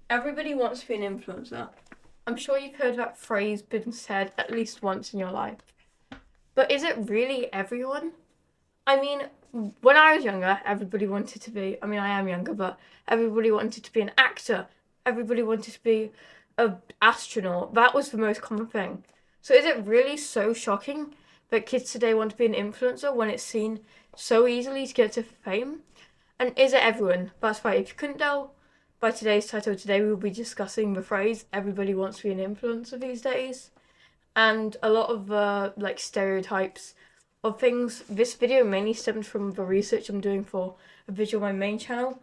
Everybody wants to be an influencer. I'm sure you've heard that phrase been said at least once in your life. But is it really everyone? I mean, when I was younger, everybody wanted to be, I mean, I am younger, but everybody wanted to be an actor. Everybody wanted to be an astronaut. That was the most common thing. So is it really so shocking that kids today want to be an influencer when it's seen so easily to get to fame? And is it everyone? That's right. If you couldn't tell by today's title, today we will be discussing the phrase everybody wants to be an influencer these days. And a lot of like stereotypes of things. This video mainly stems from the research I'm doing for a video on my main channel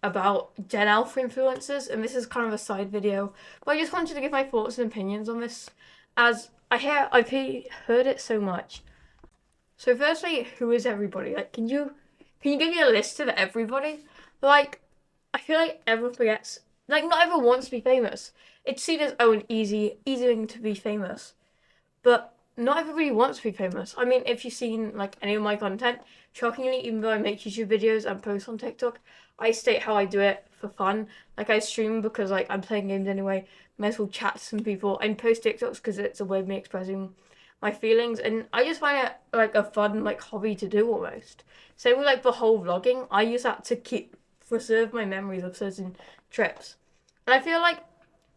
about Gen Alpha influencers, and this is kind of a side video. But I just wanted to give my thoughts and opinions on this, as I've heard it so much. So firstly, who is everybody? Like, can you give me a list of everybody? Like, I feel like everyone forgets. Like, not everyone wants to be famous. It's seen as an easy thing to be famous, but not everybody wants to be famous. I mean, if you've seen like any of my content, shockingly, even though I make YouTube videos and post on TikTok, I state how I do it for fun. Like I stream because like I'm playing games anyway. Might as well chat to some people and post TikToks because it's a way of me expressing my feelings, and I just find it like a fun like hobby to do almost. Same with like the whole vlogging. I use that to keep preserve my memories of certain trips, and I feel like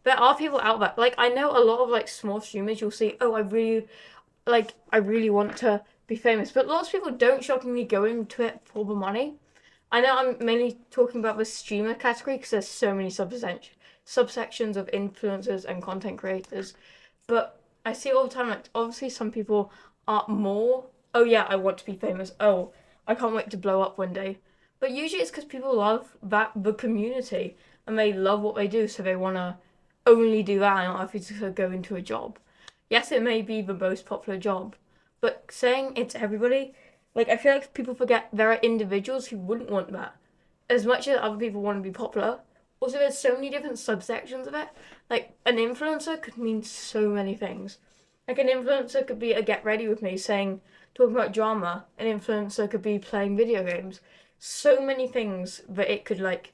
there are people out there. Like I know a lot of like small streamers. You'll see, oh, I really want to be famous, but lots of people don't shockingly go into it for the money. I know I'm mainly talking about the streamer category because there's so many subsections of influencers and content creators, but I see all the time, like, obviously, some people are more, oh yeah, I want to be famous. Oh, I can't wait to blow up one day. But usually it's because people love the community, and they love what they do, so they want to only do that and not have to go into a job. Yes, it may be the most popular job, but saying it's everybody, like, I feel like people forget there are individuals who wouldn't want that. As much as other people want to be popular, also there's so many different subsections of it. Like an influencer could mean so many things. Like an influencer could be a get ready with me saying talking about drama. An influencer could be playing video games. So many things that it could like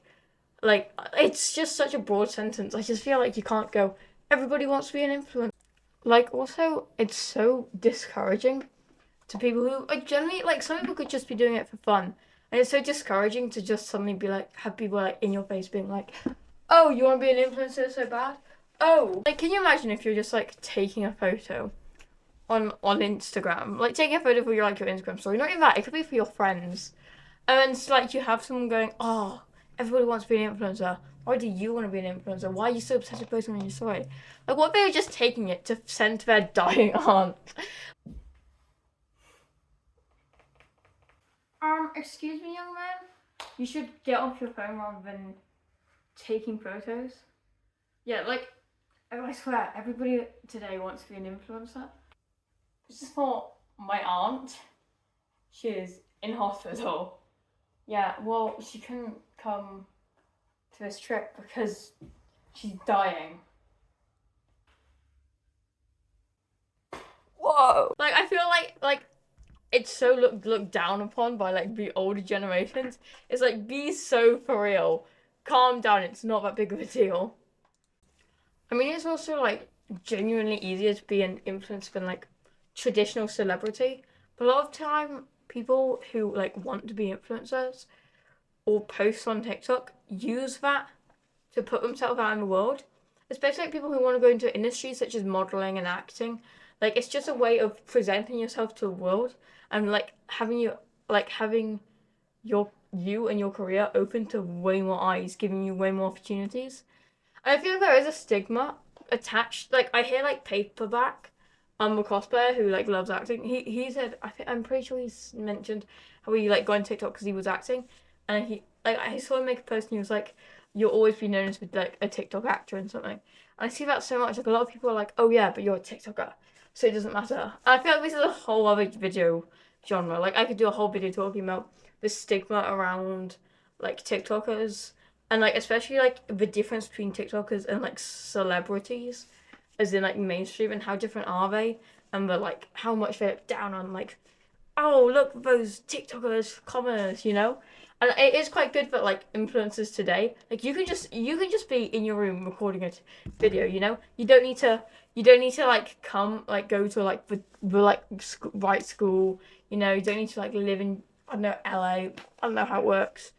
it's just such a broad sentence. I just feel like you can't go everybody wants to be an influencer. Like also it's so discouraging to people who are generally like some people could just be doing it for fun. And it's so discouraging to just suddenly be like have people like in your face being like, oh, you want to be an influencer so bad? Oh, like, can you imagine if you're just like taking a photo on Instagram, like taking a photo for your like your Instagram story? Not even that; it could be for your friends, and it's like you have someone going, "Oh, everybody wants to be an influencer. Why do you want to be an influencer? Why are you so obsessed with posting on your story?" Like, what if they were just taking it to send to their dying aunt? Excuse me, young man. You should get off your phone rather than taking photos. Yeah, like I swear, everybody today wants to be an influencer. This is for my aunt. She is in hospital. Yeah, well, she couldn't come to this trip because she's dying. Whoa! Like, I feel like it's so looked down upon by like the older generations. It's like be so for real. Calm down. It's not that big of a deal. I mean, it's also like genuinely easier to be an influencer than like traditional celebrity. But a lot of time, people who like want to be influencers or post on TikTok use that to put themselves out in the world. Especially like people who want to go into industries such as modeling and acting. Like it's just a way of presenting yourself to the world and like having you and your career open to way more eyes, giving you way more opportunities. I feel like there is a stigma attached. Like I hear like Paperback, a cosplayer who like loves acting. He said I'm pretty sure he's mentioned how he like got on TikTok because he was acting, and he like I saw him make a post and he was like, "You'll always be known as like a TikTok actor and something." And I see that so much. Like a lot of people are like, "Oh yeah, but you're a TikToker, so it doesn't matter." And I feel like this is a whole other video genre. Like I could do a whole video talking about the stigma around like TikTokers and like especially like the difference between TikTokers and like celebrities, as in like mainstream, and how different are they, and the like how much they're down on like, oh look those TikTokers, commoners, you know. And it is quite good for like influencers today. Like you can just be in your room recording a video. You don't need to like come like go to like the like right school. You don't need to like live in, I don't know, LA. I don't know how it works.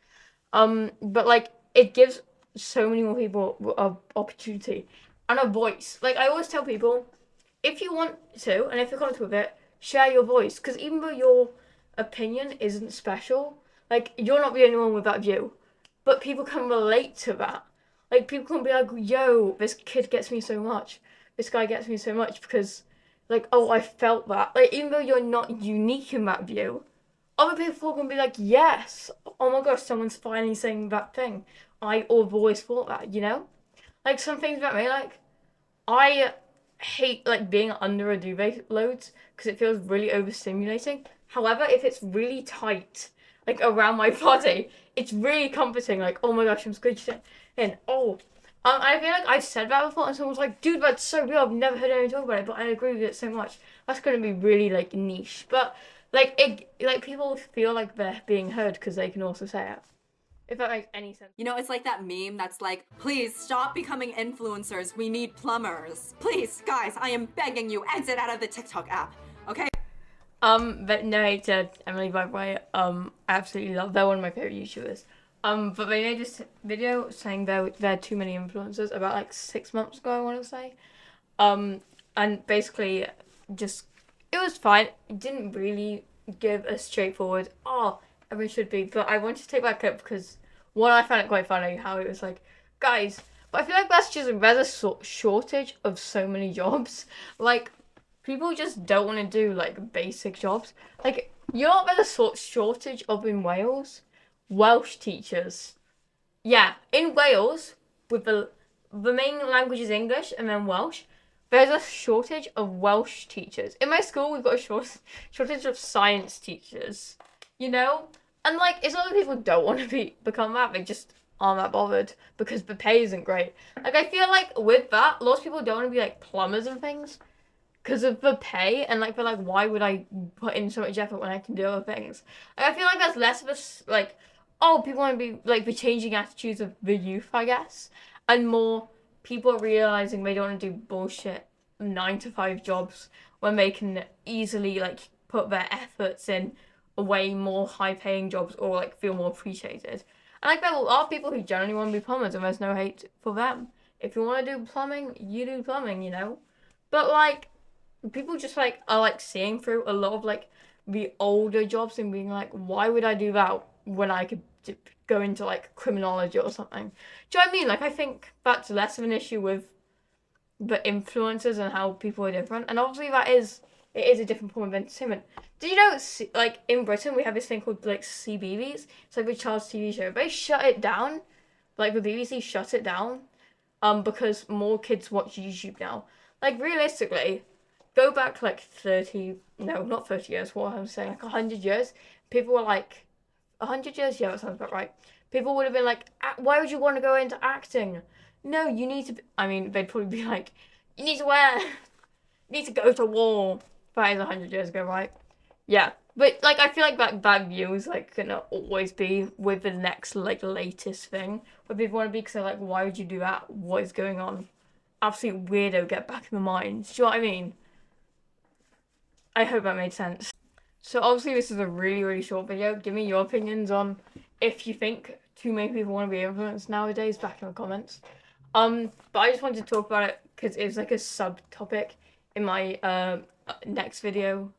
But like it gives so many more people a opportunity and a voice. Like I always tell people, if you want to, and if you're comfortable with it, share your voice. Because even though your opinion isn't special, like you're not the only one with that view, but people can relate to that. Like people can be like, "Yo, this kid gets me so much. This guy gets me so much because, like, oh, I felt that." Like even though you're not unique in that view, other people can be like, "Yes, oh my gosh, someone's finally saying that thing. I've always thought that." Like some things about me, like I hate like being under a duvet loads because it feels really overstimulating. However, if it's really tight, like around my body, it's really comforting. Like, oh my gosh, I'm squished in. Oh, I feel like I've said that before, and someone's like, "Dude, that's so real. I've never heard anyone talk about it, but I agree with it so much." That's gonna be really like niche, but like people feel like they're being heard because they can also say it. If that makes any sense. You know, it's like that meme that's like, please stop becoming influencers. We need plumbers. Please, guys, I am begging you, exit out of the TikTok app, okay? But no hate to Emily, by the way. I absolutely love. They're one of my favorite YouTubers. But they made this video saying there are too many influencers about like 6 months ago, I want to say. Um, and basically, just it was fine. It didn't really give a straightforward, oh, everyone should be. But I wanted to take that clip because one, I found it quite funny how it was like, guys. But I feel like that's just there's a shortage of so many jobs. Like people just don't want to do like basic jobs. Like you know what there's a sort shortage of in Wales? Welsh teachers. Yeah, in Wales, with the main language is English and then Welsh. There's a shortage of Welsh teachers. In my school, we've got a shortage of science teachers. You know, and like it's not that people don't want to become that; they just aren't that bothered because the pay isn't great. Like I feel like with that, lots of people don't want to be like plumbers and things because of the pay, and like they're like, why would I put in so much effort when I can do other things? Like, I feel like that's less of a like, oh, people want to be like the changing attitudes of the youth, I guess, and more people realizing they don't want to do bullshit 9 to 5 jobs when they can easily like put their efforts in a way more high paying jobs or like feel more appreciated. And like there are people who generally want to be plumbers, and there's no hate for them. If you want to do plumbing, you do plumbing. But like people just like are like seeing through a lot of like the older jobs and being like, why would I do that when I could go into like criminology or something? Do you know what I mean? Like I think that's less of an issue with the influences and how people are different, and obviously it is a different form of entertainment. Did you know like in Britain we have this thing called like CBeebies? It's like a child's TV show. They shut it down. Like the BBC shut it down because more kids watch YouTube now. Like realistically, go back like 30, no, not 30 years, what I'm saying, like 100 years, people were like, 100 years? Yeah, that sounds about right. People would have been like, why would you want to go into acting? No, you need to, I mean, they'd probably be like, you need to you need to go to war. That is 100 years ago, right? Yeah. But like I feel like that view is like gonna always be with the next like latest thing where people want to be because they're like, why would you do that? What is going on? Absolute weirdo, get back in the mind. Do you know what I mean? I hope that made sense. So obviously this is a really, really short video. Give me your opinions on if you think too many people want to be influenced nowadays back in the comments. But I just wanted to talk about it because it's like a subtopic in my next video,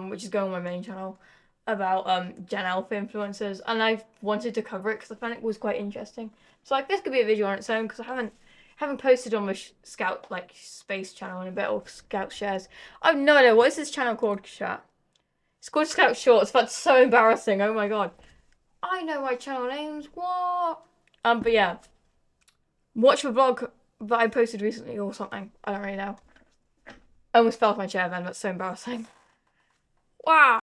which is going on my main channel about Gen Alpha influencers, and I wanted to cover it because I found it was quite interesting. So like this could be a video on its own because I haven't posted on my Scout like space channel in a bit, or Scout shares. I have no idea what is this channel called, chat. It's called Scout Shorts. That's so embarrassing. Oh my god. I know my channel names. What? But yeah, watch the vlog that I posted recently or something. I don't really know. I almost fell off my chair then. That's so embarrassing. Wow.